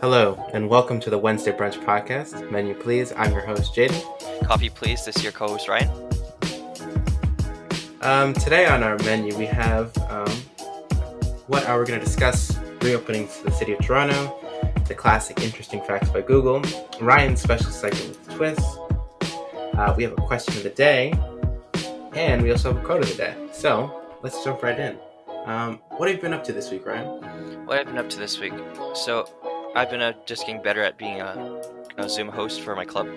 Hello, and welcome to the Wednesday Brunch Podcast. Menu, please. I'm your host, Jaden. Coffee, please. This is your co-host, Ryan. Today on our menu, we have we're going to discuss reopening to the city of Toronto, the classic interesting facts by Google, Ryan's special segment with twists. We have a question of the day, and we also have a quote of the day. So let's jump right in. What have you been up to this week, Ryan? What I've been up to this week? So I've been just getting better at being a Zoom host for my club.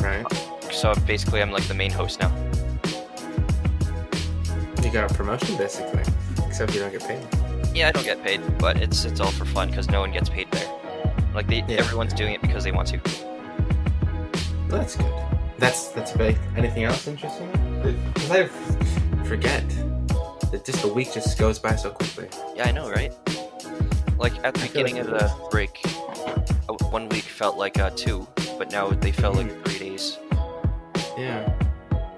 Right. So basically, I'm like the main host now. You got a promotion, basically, except you don't get paid. Yeah, I don't get paid, but it's all for fun because no one gets paid there. Like everyone's doing it because they want to. Well, that's good. That's big. Anything else interesting? Because I forget. Just the week just goes by so quickly. Yeah, I know, right? Like at the beginning of the break, 1 week felt like 2, but now they felt like 3 days. Yeah,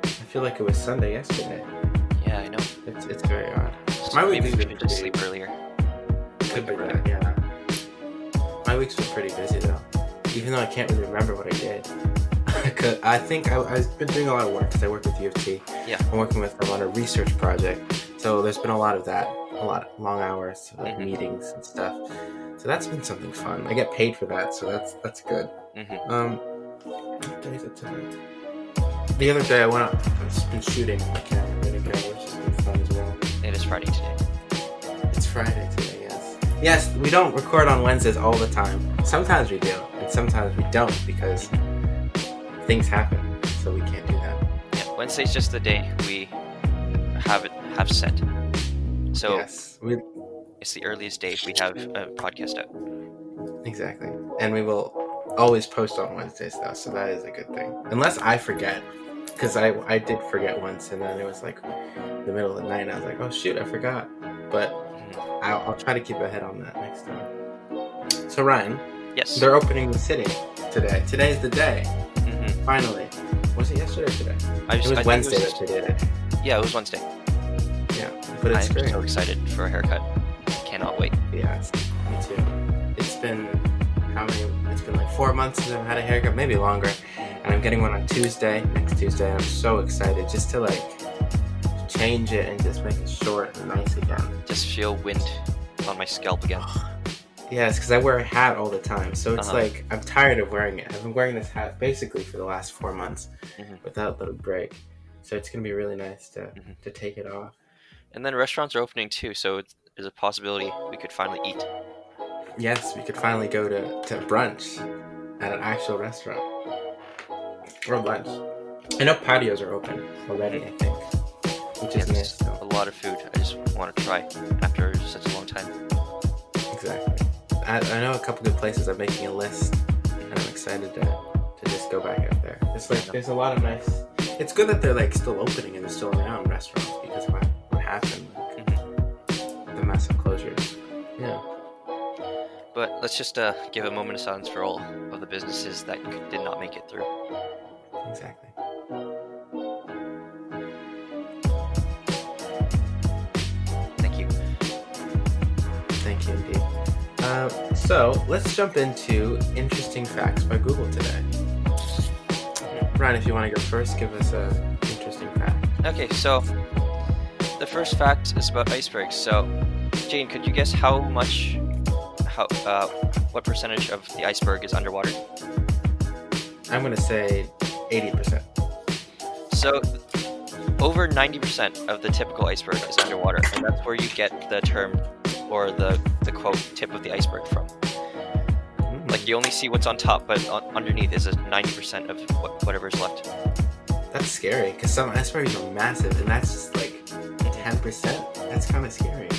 I feel like it was Sunday yesterday. Yeah, I know. It's very odd. So My maybe week's we been should just pretty- sleep earlier. Could be that, yeah. My week's been pretty busy though, even though I can't really remember what I did. Cause I think I've been doing a lot of work because I work with U of T. Yeah. I'm working with them on a research project, so there's been a lot of that, a lot of long hours, like meetings and stuff. So that's been something fun. I get paid for that, so that's good. What day is it today? The other day I've just been shooting my camera really good, which has been fun as well. It is Friday today. It's Friday today, yes. Yes, we don't record on Wednesdays all the time. Sometimes we do, and sometimes we don't because things happen, so we can't do that. Yeah, Wednesday's just the day we have set. So Yes, it's the earliest day we have a podcast out. exactly. And we will always post on Wednesdays though, so that is a good thing. Unless I forget, because I did forget once, and then it was like the middle of the night, and I was like, oh shoot, I forgot. But I'll try to keep ahead on that next time. So Ryan, Yes. they're opening the city today. Today's the day. Finally. Was it yesterday or today? It was Wednesday that they did it. Yeah, it was Wednesday. Yeah, but it's I'm great. so excited for a haircut. Cannot wait. Yeah, me too. It's been It's been like 4 months since I've had a haircut, maybe longer. And I'm getting one on Tuesday, next Tuesday. And I'm so excited just to change it and just make it short and nice again. Just feel wind on my scalp again. Yes, because I wear a hat all the time. So it's like, I'm tired of wearing it. I've been wearing this hat basically for the last 4 months without a little break. So it's going to be really nice to take it off. And then restaurants are opening too, so there's a possibility we could finally eat. Yes, we could finally go to brunch at an actual restaurant. Or lunch. I know patios are open already, I think. Which is nice. A lot of food I just want to try after such a long time. Exactly. I know a couple good places. I'm making a list, and I'm excited to just go back out there. There's a lot of nice. It's good that they're still opening and they're still around restaurants because of what happened, the massive closures. Yeah. But let's just give a moment of silence for all of the businesses that did not make it through. Exactly. Thank you. Thank you indeed. So let's jump into interesting facts by Google today. Ryan, if you want to go first, give us an interesting fact. Okay, so the first fact is about icebergs. So, Jane, could you guess what percentage of the iceberg is underwater? I'm going to say 80%. So, over 90% of the typical iceberg is underwater, and that's where you get the term or the quote tip of the iceberg from. Like, you only see what's on top, but underneath is 90% of whatever's left. That's scary, because some icebergs are massive, and that's just 10%. That's kind of scary.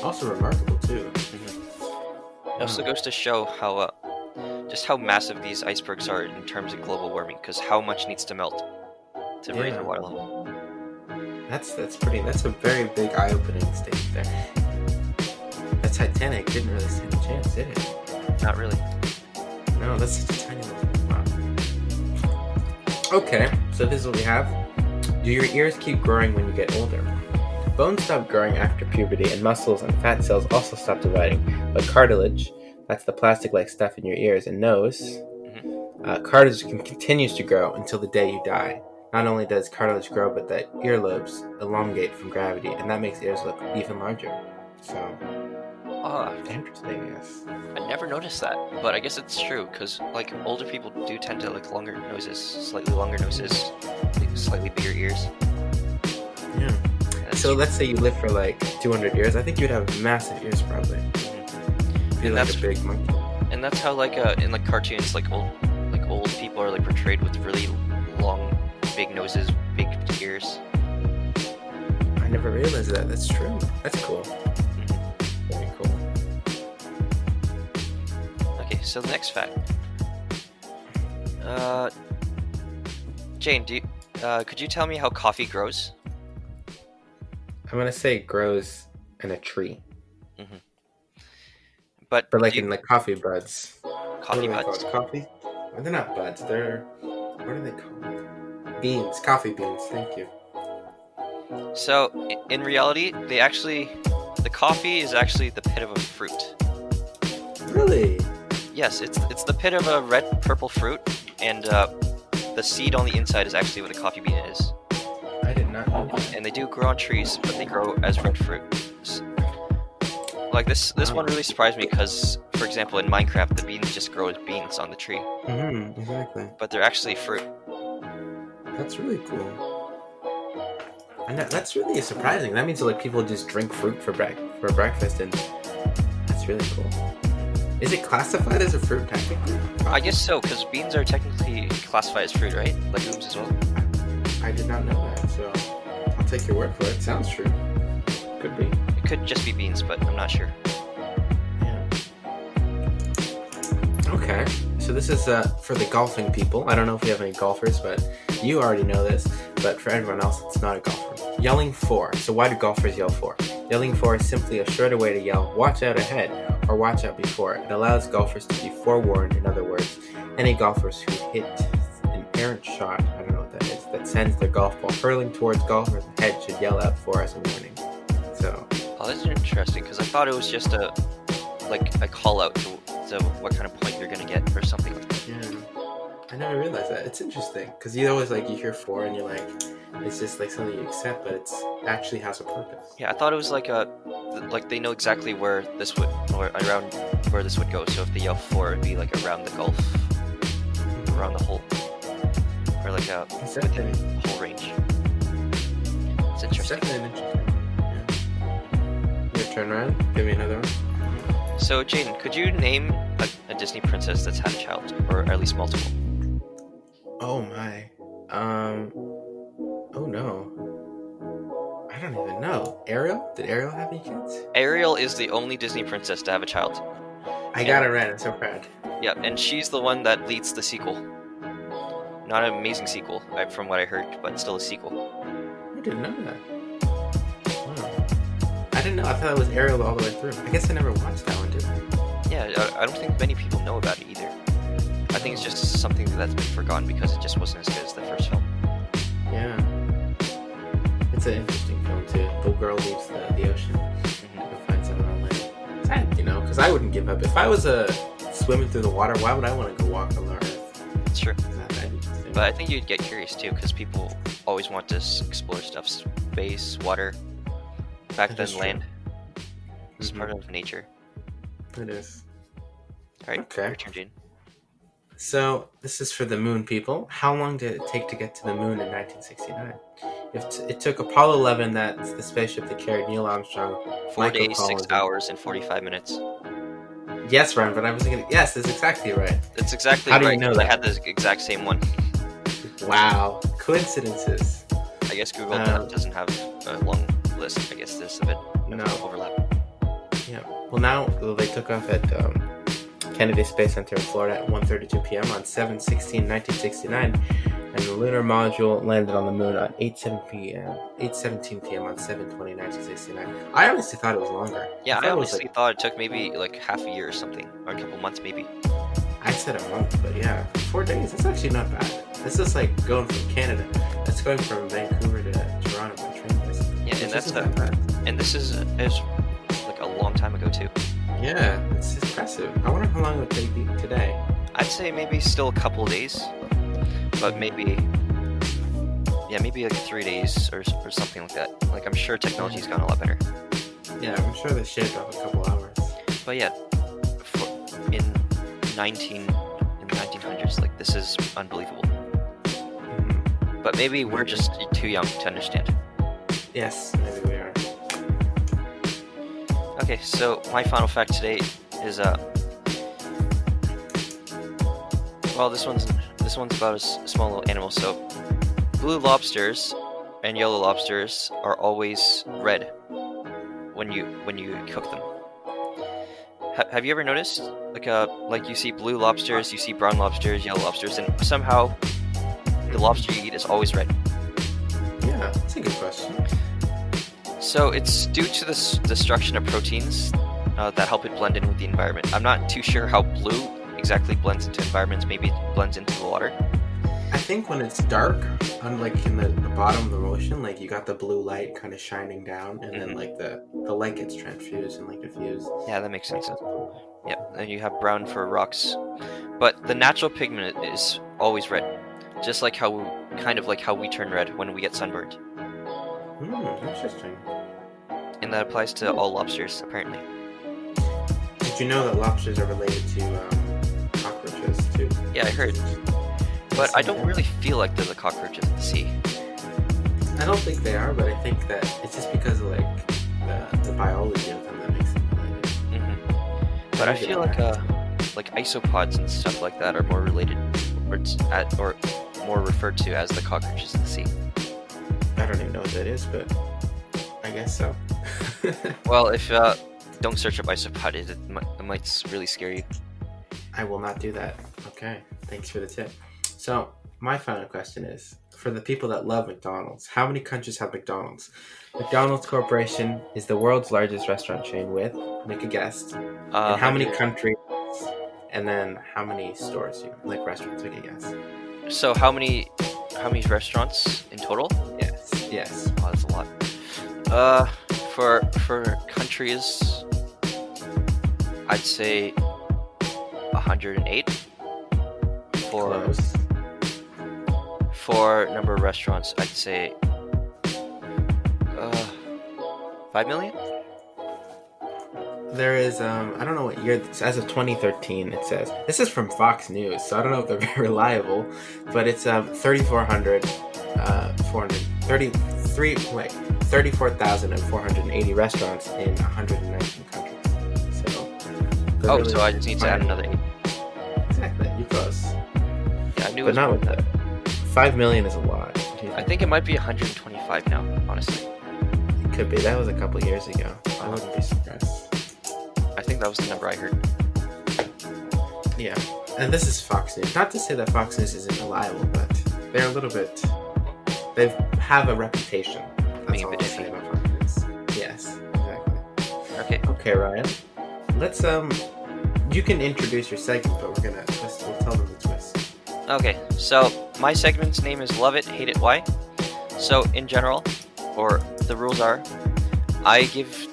Also remarkable, too. It also goes to show how just how massive these icebergs are in terms of global warming, because how much needs to melt to raise the water level. That's a very big eye-opening statement there. The Titanic didn't really stand a chance, did it? Not really. No, that's such a tiny little. Wow. Okay, so this is what we have. Do your ears keep growing when you get older? Bones stop growing after puberty, and muscles and fat cells also stop dividing, but cartilage, That's the plastic-like stuff in your ears and nose. Mm-hmm. Cartilage continues to grow until the day you die. Not only does cartilage grow, but the earlobes elongate from gravity, and that makes ears look even larger. So, interesting, yes. I never noticed that, but I guess it's true, because, like, older people do tend to, like, longer noses, slightly longer noses, like, slightly bigger ears. Yeah. So let's say you live for, like, 200 years. I think you'd have massive ears, probably. Mm-hmm. Be like a big monkey. And that's how, like, in, like, cartoons, like, old people are, like, portrayed with really long, big noses, big ears. I never realized that. That's true. That's cool. Very cool. Okay, so the next fact. Jane, could you tell me how coffee grows? I'm gonna say it grows in a tree. Mm-hmm. But like in like coffee buds. Coffee buds? Coffee? Well, they're not buds. They're... What are they called? Beans. Coffee beans. Thank you. So, in reality, the coffee is actually the pit of a fruit. Really? Yes, it's the pit of a red-purple fruit, and the seed on the inside is actually what a coffee bean is. I did not know that. And they do grow on trees, but they grow as red fruit. Like this one really surprised me because, for example, in Minecraft, the beans just grow as beans on the tree. Mm-hmm, exactly. But they're actually fruit. That's really cool. And that's really surprising. That means like people just drink fruit for breakfast, and that's really cool. Is it classified as a fruit technically? I guess so, because beans are technically classified as fruit, right? Legumes as well. I did not know that, so I'll take your word for it. Sounds true. Could be. It could just be beans, but I'm not sure. Yeah. Okay, so this is for the golfing people. I don't know if we have any golfers, but you already know this. But for everyone else, it's not a golfer. Yelling for. So why do golfers yell for? Yelling for is simply a shorter way to yell, watch out ahead, or watch out before. It allows golfers to be forewarned. In other words, any golfers who hit an errant shot, I don't know what that is, that sends their golf ball hurling towards golfers ahead should yell out for as a warning. So. Oh, that's interesting, because I thought it was just a call out to what kind of point you're gonna get or something like that. Yeah. I never realized that. It's interesting, because you always you hear for and you're like, it's just like something you accept, but it's actually has a purpose. Yeah, I thought it was like they know exactly where this would, or around where this would go. So if they yell for, it'd be like around the golf, around the hole, or like within the whole range. It's interesting. It's definitely an interesting one. Yeah. Your turn, Ryan. Give me another one. So, Jaden, could you name a Disney princess that's had a child, or at least multiple? Oh my. Oh no. I don't even know. Ariel? Did Ariel have any kids? Ariel is the only Disney princess to have a child. I got it right. I'm so proud. Yeah, and she's the one that leads the sequel. Not an amazing sequel, from what I heard, but still a sequel. I didn't know that. Wow. I didn't know. I thought it was Ariel all the way through. I guess I never watched that one, did I? Yeah, I don't think many people know about it either. I think it's just something that's been forgotten because it just wasn't as good as the first film. Yeah. It's an interesting film, too. The girl leaves the ocean to go find someone on land. Sad, because I wouldn't give up. If I was swimming through the water, why would I want to go walk on the earth? It's true. It's not that interesting. But I think you'd get curious, too, because people always want to explore stuff. Space, water, back then land. It's part of nature. It is. Alright, okay. Your turn, Jane. So, this is for the moon people. How long did it take to get to the moon in 1969? It took Apollo 11, that's the spaceship that carried Neil Armstrong. 4 days, 6 hours, and 45 minutes. Yes, Ryan, but I was thinking, yes, that's exactly right. That's exactly right. How do you know that? I had the exact same one. Wow. Coincidences. I guess Google doesn't have a long list. I guess there's a bit of overlap. Yeah. Well, now they took off at Kennedy Space Center in Florida at 1:32 p.m. on 7/16/1969, and the lunar module landed on the moon at 8:17 p.m. on 7/20/1969. I honestly thought it was longer. Yeah, I honestly thought it took maybe like half a year or something, or a couple months maybe. I said a month, but yeah, 4 days. That's actually not bad. This is like going from Canada. That's going from Vancouver to Toronto by train. Yeah, and that's not bad. And this is like a long time ago too. Yeah, it's impressive. I wonder how long it would take you today. I'd say maybe still a couple days, but maybe like 3 days or something like that. Like, I'm sure technology's gotten a lot better. Yeah, I'm sure they shaved off a couple hours. But yeah, in the 1900s, like, this is unbelievable. Mm-hmm. But maybe we're just too young to understand. Yes, maybe we are. Okay, so my final fact today is well, this one's about a small little animal. So, blue lobsters and yellow lobsters are always red when you cook them. Have you ever noticed, like you see blue lobsters, you see brown lobsters, yellow lobsters, and somehow the lobster you eat is always red? Yeah, that's a good question. So it's due to the destruction of proteins that help it blend in with the environment. I'm not too sure how blue exactly blends into environments. Maybe it blends into the water. I think when it's dark, unlike in the bottom of the ocean, like you got the blue light kind of shining down, and then like the light gets transfused and like diffused. Yeah, that makes sense. Yeah, and you have brown for rocks, but the natural pigment is always red, just like how we turn red when we get sunburned. Interesting. And that applies to all lobsters, apparently. Did you know that lobsters are related to cockroaches too? Yeah, I heard. But I don't really feel like they're the cockroaches at the sea. I don't think they are, but I think that it's just because of like the biology of them that makes them related. Mm-hmm. But I feel like isopods and stuff like that are more related, or more referred to as the cockroaches of the sea. I don't even know what that is, but I guess so. Well, if don't search up isopod, it might really scare you. I will not do that. Okay, thanks for the tip. So, my final question is, for the people that love McDonald's, how many countries have McDonald's? McDonald's Corporation is the world's largest restaurant chain with, make a guess, and how many countries, and then how many stores, restaurants, make a guess. So how many restaurants in total? Yes. Oh, that's a lot. For countries, I'd say 108. Close. For number of restaurants, I'd say 5 million? There is, I don't know what year, as of 2013 it says. This is from Fox News, so I don't know if they're very reliable, but it's 34,480 restaurants in 119 countries. So, so I just need to add another 8. Exactly, you're close. Yeah, I knew it But was not more with than that. 5 million is a lot. I think it might be 125 now, honestly. It could be. That was a couple years ago. I wouldn't be surprised. I think that was the number I heard. Yeah, and this is Fox News. Not to say that Fox News isn't reliable, but they're a little bit... They have a reputation. That's all I'll say about Fox News. Yes, exactly. Okay, Ryan. Let's, you can introduce your segment, but we'll tell them the twist. Okay, so my segment's name is Love It, Hate It, Why? So, in general, or the rules are, I give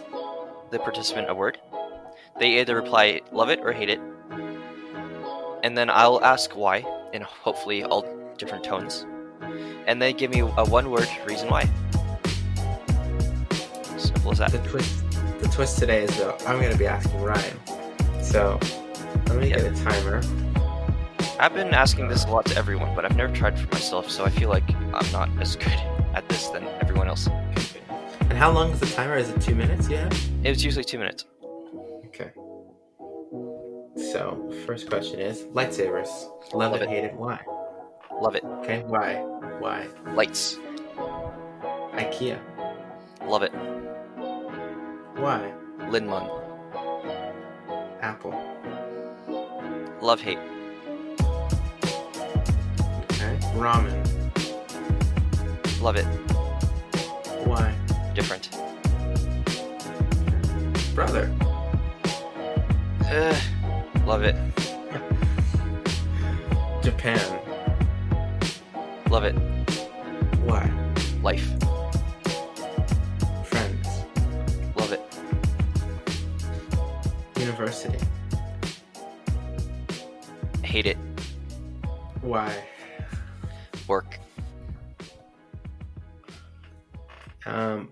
the participant a word. They either reply love it or hate it. And then I'll ask why, in hopefully all different tones. And they give me a one-word reason why. Simple as that. The twist today is that I'm going to be asking Ryan. So, let me get a timer. I've been asking this a lot to everyone, but I've never tried for myself, so I feel like I'm not as good at this than everyone else. And how long is the timer? Is it 2 minutes? Yeah? It was usually 2 minutes. Okay. So, first question is, lightsabers. Love it, hate it, why? Love it. Okay, why? Why? Lights. IKEA. Love it. Why? Linmon. Apple. Love, hate. Okay. Ramen. Love it. Why? Different. Okay. Brother. Love it. Japan. Love it. Why? Life. Friends. Love it. University. Hate it. Why? Work.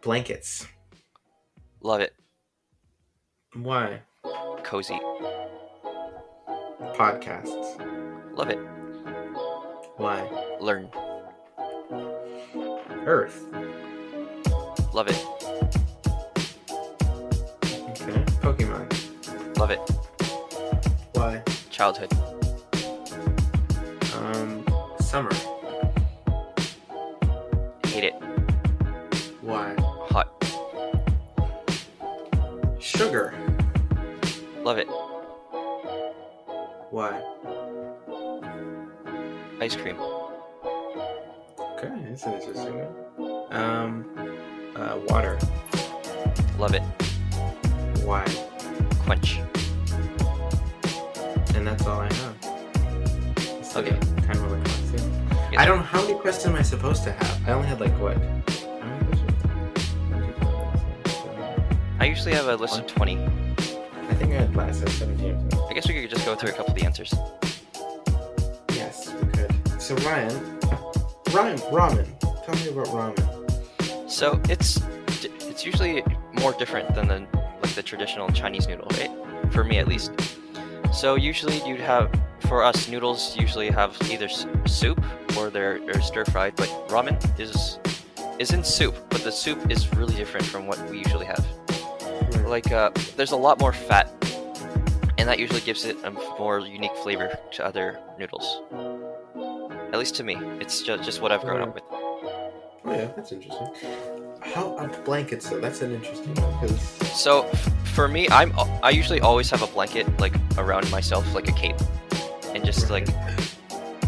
Blankets. Love it. Why? Cozy. Podcasts. Love it. Why? Learn. Earth. Love it. Okay. Pokemon. Love it. Why? Childhood. Summer. Hate it. Why? Hot. Sugar. Love it. Why? Ice cream. Okay, that's an interesting one. Water. Love it. Why? Quench. And that's all I have. Okay. Kind of like that too. Yes, I don't know how many questions am I supposed to have. I only had like what? How many questions? I usually have a list of 20. I think I had last at 17 or something. I guess we could just go through a couple of the answers. Yes, we could. So Ryan, ramen. Tell me about ramen. So it's usually more different than the traditional Chinese noodle, right? For me at least. So usually you'd have, for us, noodles usually have either soup or they're stir fried, but ramen is in soup, but the soup is really different from what we usually have. Right. Like there's a lot more fat, and that usually gives it a more unique flavor to other noodles. At least to me, it's just what I've grown up with. Oh yeah, that's interesting. How blankets though? That's an interesting one because. So for me, I usually always have a blanket like around myself, like a cape, and just Right.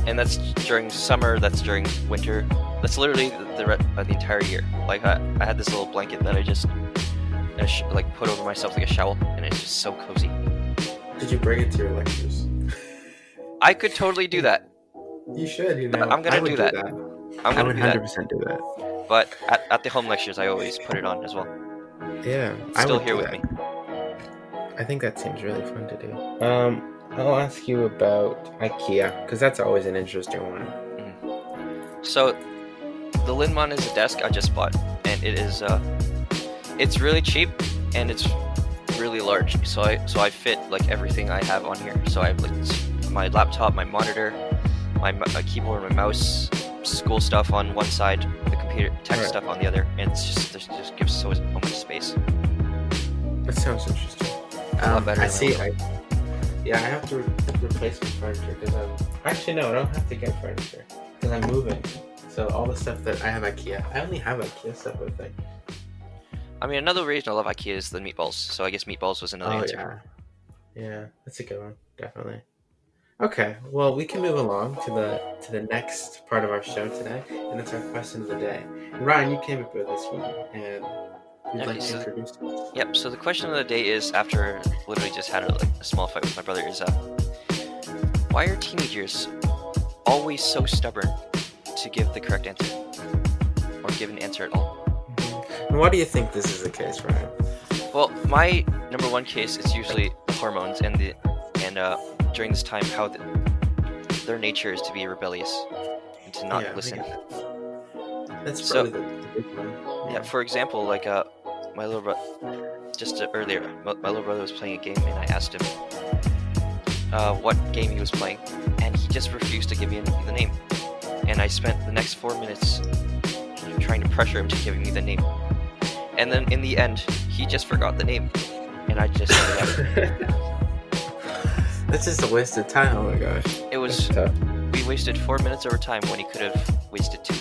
and that's during summer, that's during winter, that's literally the entire year. Like I had this little blanket that I just like put over myself like a shovel, and it's just so cozy. Did you bring it to your lectures? I could totally do that. You should. You know. I'm gonna I would do that. I'm I gonna would do that. 100% do that. But at the home lectures, I always put it on as well. Yeah, It's I still would here do with that. me. I think that seems really fun to do. I'll ask you about IKEA because that's always an interesting one. So the Linman is a desk I just bought, and it is it's really cheap and it's really large. So I fit like everything I have on here. So I have like my laptop, my monitor, my keyboard, my mouse, school stuff on one side, the computer tech Right. stuff on the other, and it just gives so much space. That sounds interesting. A lot better I than see. I I have to replace my furniture because actually no, I don't have to get furniture because I'm moving. So all the stuff that I have IKEA, I only have IKEA stuff. I think. I mean, another reason I love IKEA is the meatballs. So I guess meatballs was another answer. Yeah, that's a good one, definitely. Okay, well, we can move along to the next part of our show today, and it's our question of the day. Ryan, you came up with this one, and you'd Okay, like to so- introduce it. Yep. So the question of the day is, after literally just had a small fight with my brother, is why are teenagers always so stubborn to give the correct answer or give an answer at all? And why do you think this is the case, Ryan? Well, my number one case is usually the hormones and during this time how their nature is to be rebellious and to not Yeah, I listen. get that. That's So- probably the big one. Yeah, for example, like my little brother, just earlier, my little brother was playing a game, and I asked him what game he was playing, and he just refused to give me the name. And I spent the next 4 minutes trying to pressure him to give me the name. And then in the end, he just forgot the name, and I just ended up. That's just a waste of time. Oh my gosh. It was That's tough. we wasted 4 minutes of our time when he could have wasted 2.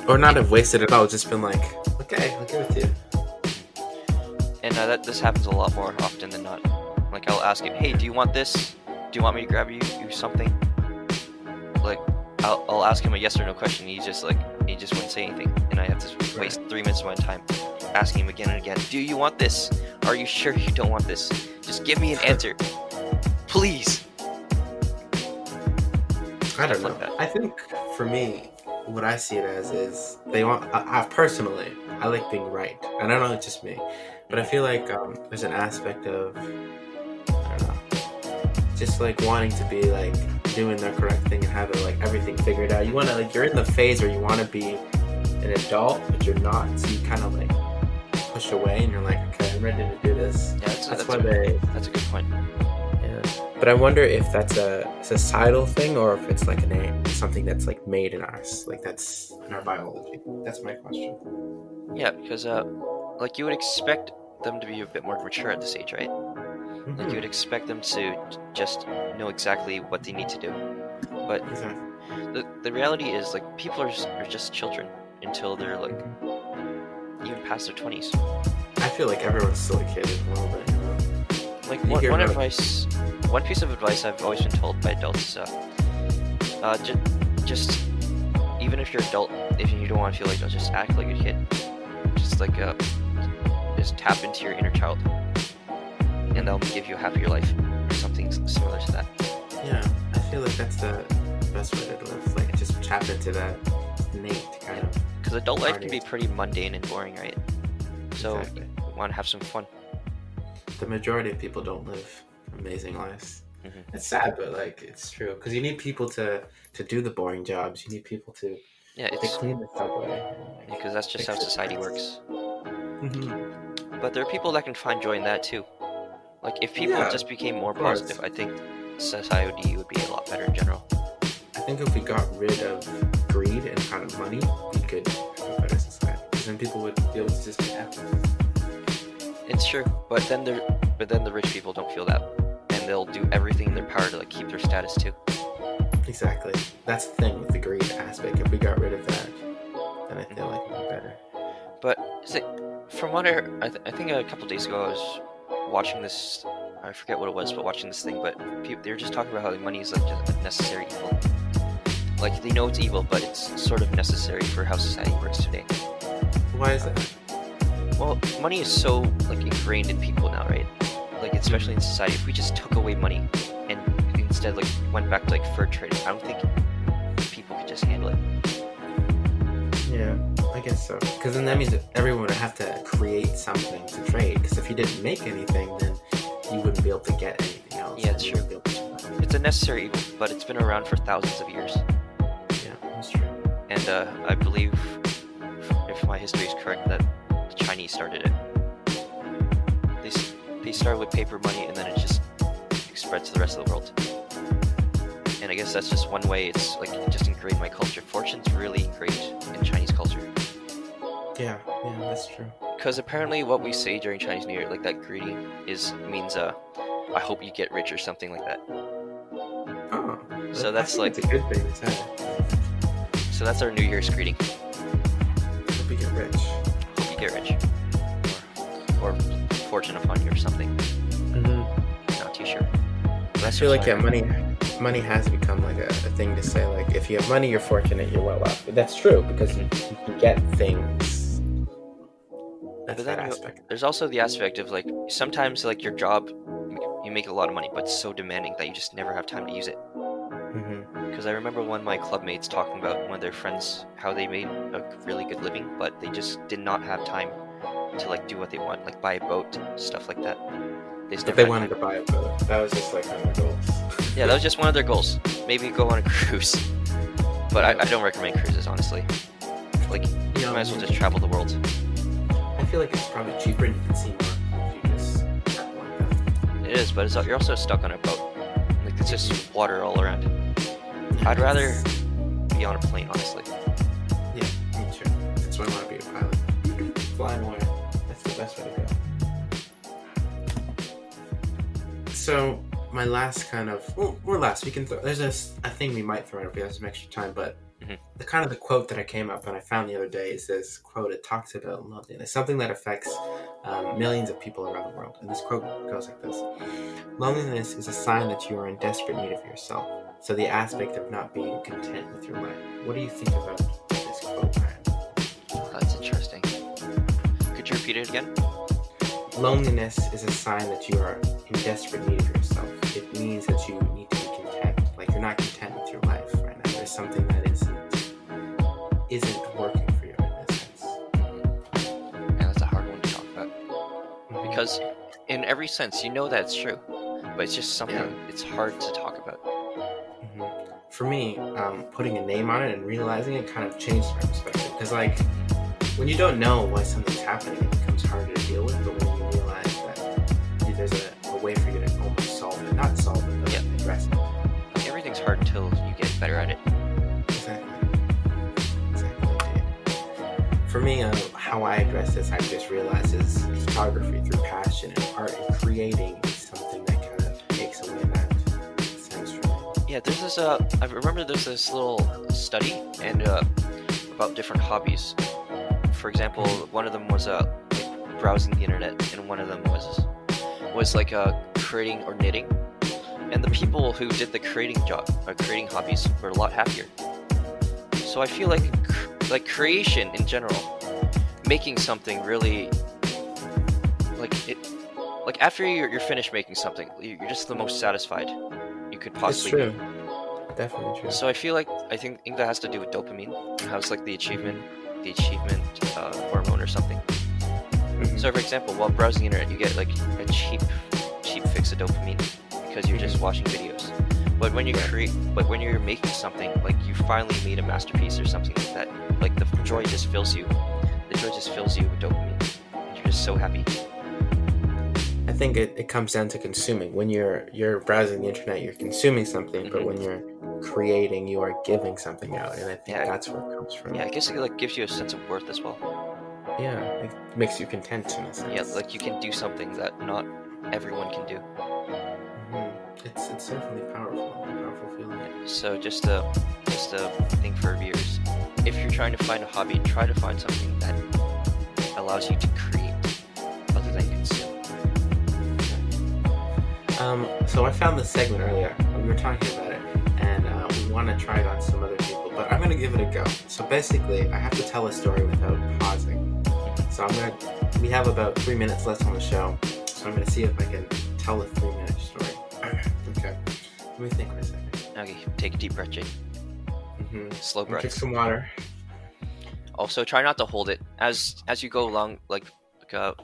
Or not have wasted it all, just been like, okay, I'll give it to you. And this happens a lot more often than not. Like I'll ask him, hey, do you want this? Do you want me to grab you something? Like I'll ask him a yes or no question. He just wouldn't say anything, and I have to waste 3 minutes of my time asking him again and again. Do you want this? Are you sure you don't want this? Just give me an answer, please. I don't Stuff know. like that. I think for me, what I see it as is they want. Personally, I like being right, and I don't know, it's just me. But I feel like there's an aspect of, I don't know, just like wanting to be like doing the correct thing and having like everything figured out. You want to like, you're in the phase where you want to be an adult, but you're not. So you kind of like push away and you're like, okay, I'm ready to do this. Yeah, that's a good point. Yeah. But I wonder if that's a societal thing or if it's like something that's like made in us, like that's in our biology. That's my question. Yeah, because like you would expect them to be a bit more mature at this age, right? Mm-hmm. Like you would expect them to just know exactly what they need to do. But Exactly. the reality is like people are just children until they're like even past their 20s. I feel like everyone's still a kid a little bit, you know? Like You one hear one piece of advice I've always been told by adults is just even if you're adult, if you don't want to feel like, just act like a kid. Just like just tap into your inner child, and that'll give you a happier life, or something similar to that. Yeah, I feel like that's the best way to live. Like just tap into that innate kind of. Because adult life can be pretty mundane and boring, right? So Exactly. you want to have some fun. The majority of people don't live amazing lives. Mm-hmm. It's sad, but like it's true. Because you need people to do the boring jobs. You need people to clean the subway. Because that's just how society works. Mm-hmm. But there are people that can find joy in that too. Like if people just became more positive, I think society would be a lot better in general. I think if we got rid of greed and kind of money, we could have a better society. Because then people would be able to just be happy. It's true, but then the rich people don't feel that, and they'll do everything in their power to like keep their status too. Exactly. That's the thing with the greed aspect. If we got rid of that, then I feel like it would be better. But from what I think a couple days ago I was watching this. I forget what it was, but watching this thing. But they were just talking about how money is like just a necessary evil. Like they know it's evil, but it's sort of necessary for how society works today. Why is that? Well, money is so like ingrained in people now, right? Like especially in society. If we just took away money and instead like went back to like fur trading, I don't think people could just handle it. Yeah, I guess so. Because then that means that everyone would have to create something to trade. Because if you didn't make anything, then you wouldn't be able to get anything else. Yeah, it's true. It's a necessary evil, but it's been around for thousands of years. Yeah, that's true. And I believe, if my history is correct, that the Chinese started it. They started with paper money, and then it just spread to the rest of the world. And I guess that's just one way. It's like it just ingrained in my culture. Fortune's really ingrained in Chinese culture. Yeah, that's true. Because apparently, what we say during Chinese New Year, like that greeting, means I hope you get rich or something like that. Oh, so that's like it's a good thing to say. So that's our New Year's greeting. Hope you get rich. Hope you get rich, or fortune upon you or something. Mm-hmm. Not too sure. I feel like money has become like a thing to say. Like if you have money, you're fortunate, you're well off. But that's true because you can get things. That's that aspect. There's also the aspect of like sometimes like your job, you make a lot of money, but it's so demanding that you just never have time to use it. Because I remember one of my clubmates talking about one of their friends, how they made a really good living, but they just did not have time to like do what they want, like buy a boat, stuff like that. They wanted to buy a boat. That was just like one of their goals. Yeah, that was just one of their goals. Maybe go on a cruise. But I don't recommend cruises, honestly. Like, you might as well just travel the world. I feel like it's probably cheaper and you can see more if you just travel like that. It is, but you're also stuck on a boat. Like, it's just water all around. I'd rather be on a plane, honestly. Yeah, me too. That's why I want to be a pilot. Flying away. That's the best way to go. So, my last kind of... Well, or last, we can throw... There's a thing we might throw in if we have some extra time, but the quote that I came up and I found the other day is this quote. It talks about loneliness, something that affects millions of people around the world. And this quote goes like this. Loneliness is a sign that you are in desperate need of yourself. So the aspect of not being content with your life. What do you think about this quote, Ryan? That's interesting. Could you repeat it again? Loneliness is a sign that you are in desperate need of yourself. It means that you need to be content. Like you're not content with your life right now. There's something that isn't working for you in this sense. Yeah, that's a hard one to talk about. because in every sense, you know that's true, but it's just something it's hard to talk about. For me, putting a name on it and realizing it kind of changed my perspective. Because, like, when you don't know why something's happening, it becomes harder to deal with. But when you realize that there's a way for you to almost solve it, not solve it, but address it. Like, everything's hard until you get better at it. Exactly. For me, how I address this, I just realized is photography through passion and art and creating something that kind of takes away that sense from it. Yeah, there's this. I remember there's this little study and about different hobbies. For example, one of them was like browsing the internet, and one of them was like creating or knitting. And the people who did the creating hobbies were a lot happier. So I feel like creation in general, making something really like after you're finished making something, you're just the most satisfied you could possibly It's true. Definitely true. So I think that has to do with dopamine. How it's like the achievement hormone or something. So for example, while browsing the internet, you get like a cheap fix of dopamine because you're just watching videos. But when when you're making something, like you finally made a masterpiece or something like that, like the joy just fills you. The joy just fills you with dopamine. You're just so happy. I think it comes down to consuming. When you're browsing the internet, you're consuming something, but when you're creating, you are giving something out, and I think that's where it comes from. Yeah, I guess it like gives you a sense of worth as well. Yeah, it makes you content in a sense. Yeah, like you can do something that not everyone can do. It's certainly a powerful feeling. So just a thing for viewers. If you're trying to find a hobby, try to find something that allows you to create other than consume. So I found this segment earlier. We were talking about it, and we want to try it on some other people, but I'm going to give it a go. So basically, I have to tell a story without pausing. So we have about 3 minutes left on the show, so I'm going to see if I can tell a 3-minute story. Okay. Let me think for a second. Okay, take a deep breath, Jake. Slow breath. Drink some water. Also, try not to hold it as you go along, like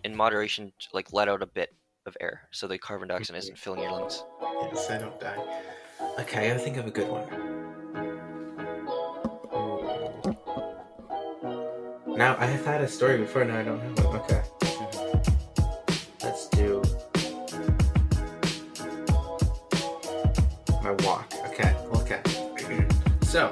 in moderation. Like let out a bit of air so the carbon dioxide isn't filling your lungs. Yes, I don't die. Okay, I gotta think of a good one. Now I have had a story before. Now I don't have one. Okay. Let's do my walk. Okay. So,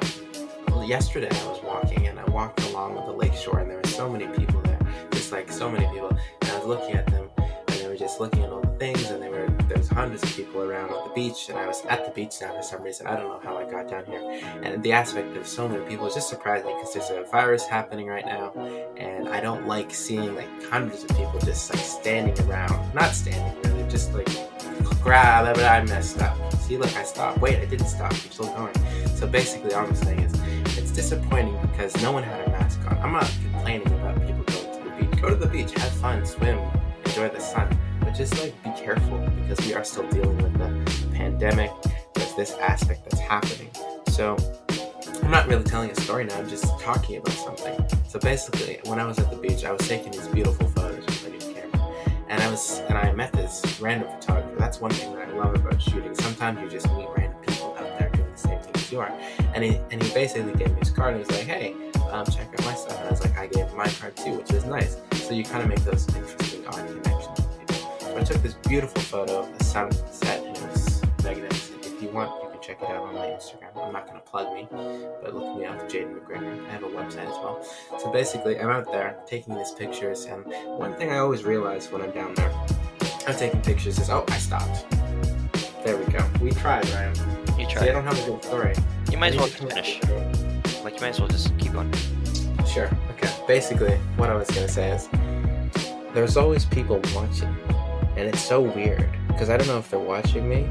yesterday I was walking and I walked along the lake shore and there were so many people there. Just like so many people. And I was looking at them and they were just looking at all the things and there was hundreds of people around on the beach and I was at the beach now for some reason. I don't know how I got down here. And the aspect of so many people is just surprising because there's a virus happening right now and I don't like seeing like hundreds of people just like standing around. Not standing really, just like grab, but I messed up. See, look, I stopped. Wait, I didn't stop. I'm still going. So basically, all I'm saying is it's disappointing because no one had a mask on. I'm not complaining about people going to the beach. Go to the beach, have fun, swim, enjoy the sun. But just like be careful because we are still dealing with the pandemic. There's this aspect that's happening. So I'm not really telling a story now. I'm just talking about something. So basically, when I was at the beach, I was taking these beautiful photos with my new camera. And I met this random photographer. That's one thing that I love about shooting. Sometimes you just meet random people out there doing the same thing as you are. And he basically gave me his card and he was like, hey, check out my stuff. And I was like, I gave him my card too, which was nice. So you kind of make those interesting odd connections with people. So I took this beautiful photo of the sunset and it was magnificent. If you want, you can check it out on my Instagram. I'm not going to plug me, but look me up, Jaden McGregor. I have a website as well. So basically, I'm out there taking these pictures, and one thing I always realize when I'm down there, I'm taking pictures is, I stopped. There we go. We tried, Ryan. You tried. See, I don't have a good story. You might as well just finish. Like, you might as well just keep going. Sure. Okay. Basically, what I was going to say is, there's always people watching, and it's so weird, because I don't know if they're watching me.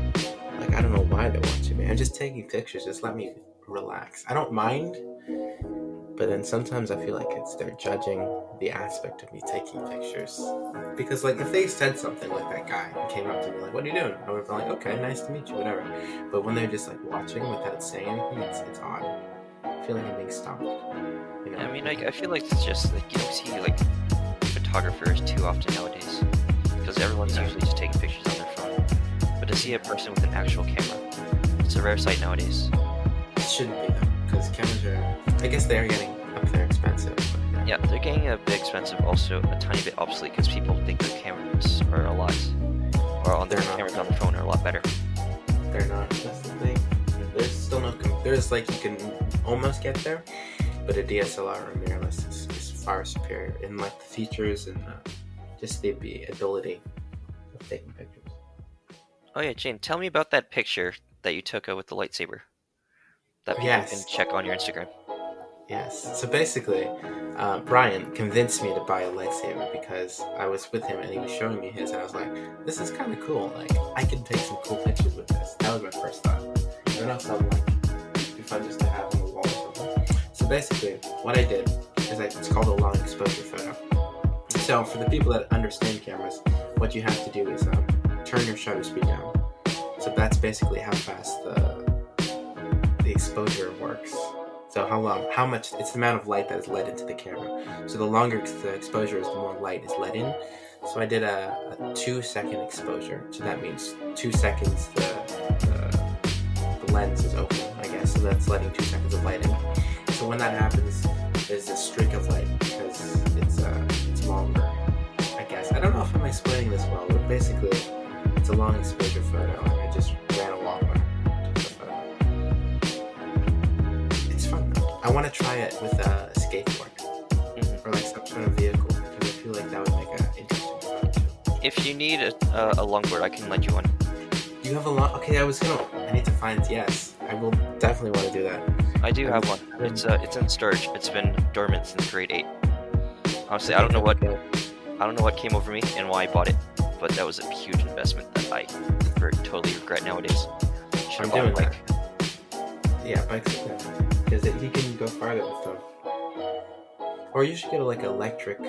Like, I don't know why they're watching me. I'm just taking pictures. Just let me relax. I don't mind, but then sometimes I feel like they're judging the aspect of me taking pictures. Because, like, if they said something like that guy and came up to me like, what are you doing? I would have been like, okay, nice to meet you, whatever. But when they're just, like, watching without saying anything, it's odd. I feel like I'm being stopped. You know? I mean, I feel like it's just, like, you don't see, like, photographers too often nowadays. Because everyone's Yeah. usually just taking pictures on their phone. But to see a person with an actual camera, it's a rare sight nowadays. It shouldn't be though, because cameras are. I guess they are getting up there expensive. But Yeah, they're getting a bit expensive, also a tiny bit obsolete because people think their cameras are a lot, or on their They're not. cameras on their phone are a lot better. they're not. That's the thing. There's still no. There's like you can almost get there, but a DSLR or mirrorless is far superior in like the features and just the ability of taking pictures. Oh yeah, Jane, tell me about that picture that you took with the lightsaber. That people Yes. can check on your Instagram. Yes. So basically, Brian convinced me to buy a lightsaber because I was with him and he was showing me his, and I was like, "This is kind of cool. Like, I can take some cool pictures with this." That was my first thought. I don't know if something like it'd be fun just to have on the wall or something. So basically, what I did is it's called a long exposure photo. So for the people that understand cameras, what you have to do is turn your shutter speed down. So that's basically how fast the exposure works. So how much, it's the amount of light that is let into the camera. So the longer the exposure is, the more light is let in. So I did a 2-second exposure. So that means 2 seconds the lens is open, I guess. So that's letting 2 seconds of light in. So when that happens, there's a streak of light because it's longer, I guess. I don't know if I'm explaining this well, but basically it's a long exposure photo and I just ran along with I want to try it with a skateboard or like some sort of vehicle because I feel like that would make an interesting photo too. If you need a longboard, I can lend you one. You have a lot. Okay, I need to find. Yes, I will definitely want to do that. I do have one. It's in storage. It's been dormant since grade 8. Honestly, I don't know what came over me and why I bought it, but that was a huge investment that I totally regret nowadays. Should have bought a bike. Yeah, bikes are good. Because he can go farther with them. Or you should get like an electric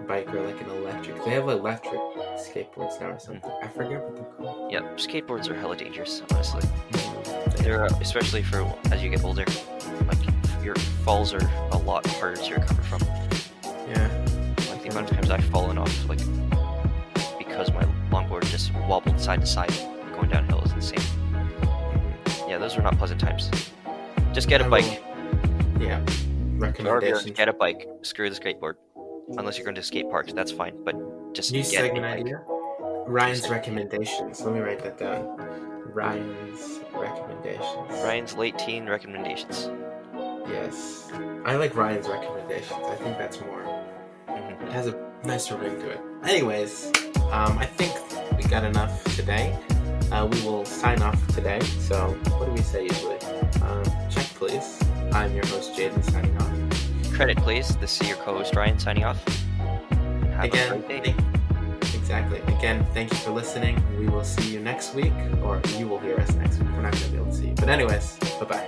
bike or like an electric. They have electric skateboards now or something. I forget what they're called. Yeah, skateboards are hella dangerous, honestly. They're especially for as you get older. Like your falls are a lot harder to recover from. Yeah. Like the amount of times I've fallen off, like because my longboard just wobbled side to side going downhill is insane. Yeah, those are not pleasant times. Just get a bike. Yeah. Recommendations. Get a bike. Screw the skateboard. Unless you're going to skate parks, that's fine. But just New get segment a bike. idea. Ryan's recommendations. Let me write that down. Ryan's recommendations. Ryan's late teen recommendations. Yes. I like Ryan's recommendations. I think that's more. It has a nicer ring to it. Anyways, I think we got enough today. We will sign off today. So, what do we say usually? Check, please. I'm your host, Jaden, signing off. Credit, please. This is your co-host, Ryan, signing off. Have Again, a great day. Exactly. Again, thank you for listening. We will see you next week, or you will hear us next week. We're not going to be able to see you. But anyways, bye-bye.